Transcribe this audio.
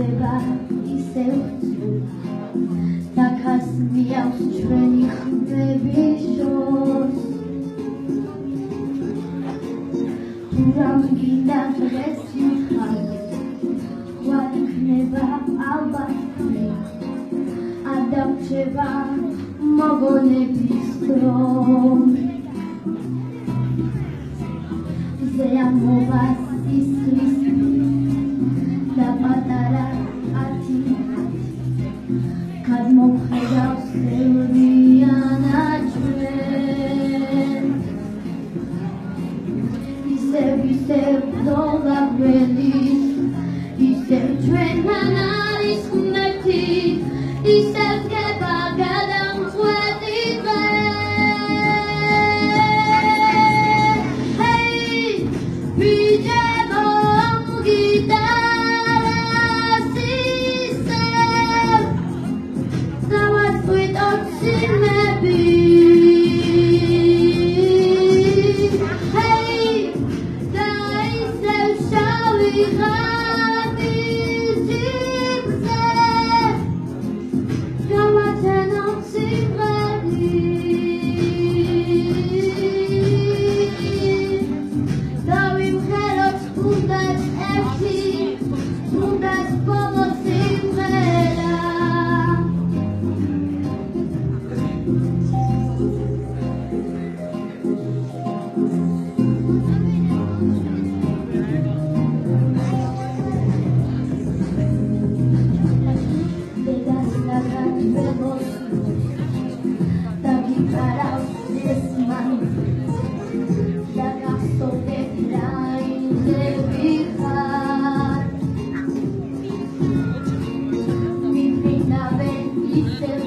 ხდება ისევ დაქას მიავს ჩვენი ხმების შორს თუ რამ გინდა დღეს მიხარ ვარ იქნება ალბათ არ დამრჩება მოგონების დრო ზეამობას ისმის და პატარა ათი გადმოხედავს ხელვიანაჩვენ ისევ ბრძოლა გველის ისევ ჩვენთან არის ღმერთი ისევ დგება გადამწყვეტი დღე ბიჭებო გიტარას ისევ დავაწყვიტოთ სიმები და ისევ შავი ღამის ძირზე გავაცენოთ სიმღერი დავიმღეროთ თუნდაც ერთი თუნდაც ბოლო სიმღერა დედას დაგაჭვევოს და გიტარავს ეს მან და გახსოვდეთ რა იმდები ხარ მიფრინავენ ისევ